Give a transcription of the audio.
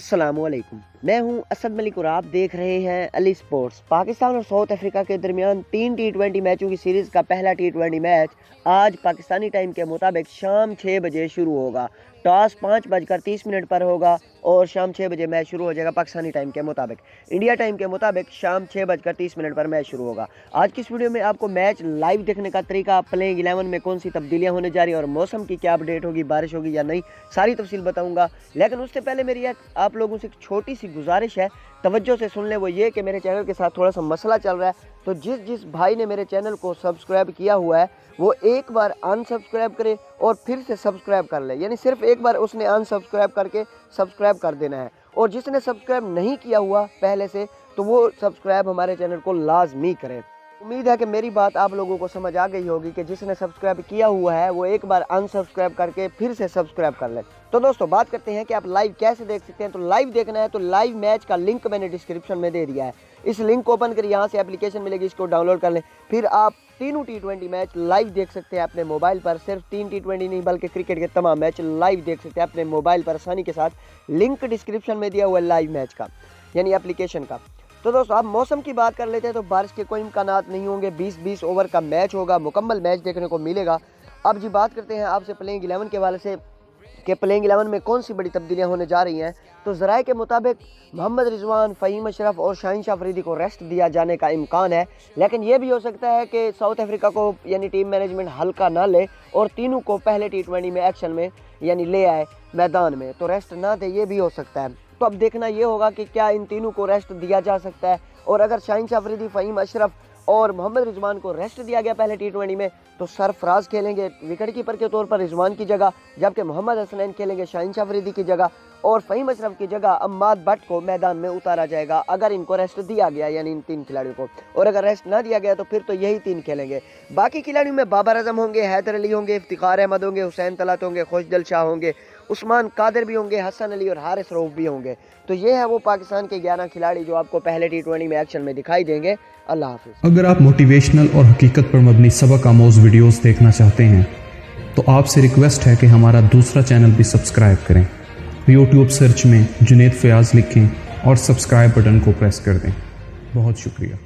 अस्सलामुअलैकुम, मैं हूं असद मलिक और आप देख रहे हैं अली स्पोर्ट्स। पाकिस्तान और साउथ अफ्रीका के दरमियान 3 टी20 मैचों की सीरीज़ का पहला टी20 मैच आज पाकिस्तानी टाइम के मुताबिक शाम 6 बजे शुरू होगा। टॉस 5:30 पर होगा और शाम 6 बजे मैच शुरू हो जाएगा पाकिस्तानी टाइम के मुताबिक। इंडिया टाइम के मुताबिक शाम 6:30 पर मैच शुरू होगा। आज की इस वीडियो में आपको मैच लाइव देखने का तरीका, प्लेइंग 11 में कौन सी तब्दीलियां होने जा रही है और मौसम की क्या अपडेट होगी, बारिश होगी या नहीं, सारी तफसील बताऊंगा। लेकिन उससे पहले मेरी आप लोगों से एक छोटी सी गुजारिश है, तवज्जो से सुन ले। वो ये कि मेरे चैनल के साथ थोड़ा सा मसला चल रहा है, तो जिस भाई ने मेरे चैनल को सब्सक्राइब किया हुआ है वो एक बार अनसब्सक्राइब करे और फिर से सब्सक्राइब कर ले। यानी सिर्फ एक बार उसने अनसब्सक्राइब करके सब्सक्राइब कर देना है, और जिसने सब्सक्राइब नहीं किया हुआ पहले से तो वो सब्सक्राइब हमारे चैनल को लाजमी करें। उम्मीद है कि मेरी बात आप लोगों को समझ आ गई होगी कि जिसने सब्सक्राइब किया हुआ है वो एक बार अनसब्सक्राइब करके फिर से सब्सक्राइब कर ले। तो दोस्तों बात करते हैं कि आप लाइव कैसे देख सकते हैं। तो लाइव देखना है तो लाइव मैच का लिंक मैंने डिस्क्रिप्शन में दे दिया है। इस लिंक को ओपन कर यहाँ से एप्लीकेशन मिलेगी, इसको डाउनलोड कर लें। फिर आप तीनों टी20 मैच लाइव देख सकते हैं अपने मोबाइल पर। सिर्फ 3 टी20 नहीं बल्कि क्रिकेट के तमाम मैच लाइव देख सकते हैं अपने मोबाइल पर आसानी के साथ। लिंक डिस्क्रिप्शन में दिया हुआ है लाइव मैच का, यानी एप्लीकेशन का। तो दोस्तों आप मौसम की बात कर लेते हैं तो बारिश के कोई इम्कानात नहीं होंगे। 20-20 ओवर का मैच होगा, मुकम्मल मैच देखने को मिलेगा। अब जी बात करते हैं आपसे प्लेइंग 11 के हवाले से कि प्लेइंग 11 में कौन सी बड़ी तब्दीलियां होने जा रही हैं। तो ज़राए के मुताबिक मोहम्मद रिजवान, फ़हीम अशरफ और शाहीन शाह अफरीदी को रेस्ट दिया जाने का इम्कान है। लेकिन यह भी हो सकता है कि साउथ अफ्रीका को यानी टीम मैनेजमेंट हल्का ना ले और तीनों को पहले टी20 में एक्शन में यानी ले आए मैदान में, तो रेस्ट ना दे, ये भी हो सकता है। तो अब देखना ये होगा कि क्या इन तीनों को रेस्ट दिया जा सकता है। और अगर शाहीन शाह अफरीदी, फ़हीम अशरफ और मोहम्मद रिजवान को रेस्ट दिया गया पहले टी20 में, तो सरफराज खेलेंगे विकेट कीपर के तौर पर रिजवान की जगह, जबकि मोहम्मद हसनैन खेलेंगे शाहीन शाह अफरीदी की जगह, और फ़हीम अशरफ की जगह अम्माद भट्ट को मैदान में उतारा जाएगा अगर इनको रेस्ट दिया गया, यानी इन 3 खिलाड़ियों को। और अगर रेस्ट ना दिया गया तो फिर तो यही 3 खेलेंगे। बाकी खिलाड़ियों में बाबर आजम होंगे, हैदर अली होंगे, इफ्तिखार अहमद होंगे, हुसैन तलत होंगे, खुशदिल शाह होंगे, उस्मान कादिर भी होंगे, हसन अली और हारिस रऊफ भी होंगे। तो ये है वो पाकिस्तान के 11 खिलाड़ी जो आपको पहले टी20 में एक्शन में दिखाई देंगे। अल्लाह हाफिज़। अगर आप मोटिवेशनल और हकीकत पर मबनी सबक आमोज वीडियोस देखना चाहते हैं तो आपसे रिक्वेस्ट है कि हमारा दूसरा चैनल भी सब्सक्राइब करें। यूट्यूब सर्च में जुनैद फयाज लिखें और सब्सक्राइब बटन को प्रेस कर दें। बहुत शुक्रिया।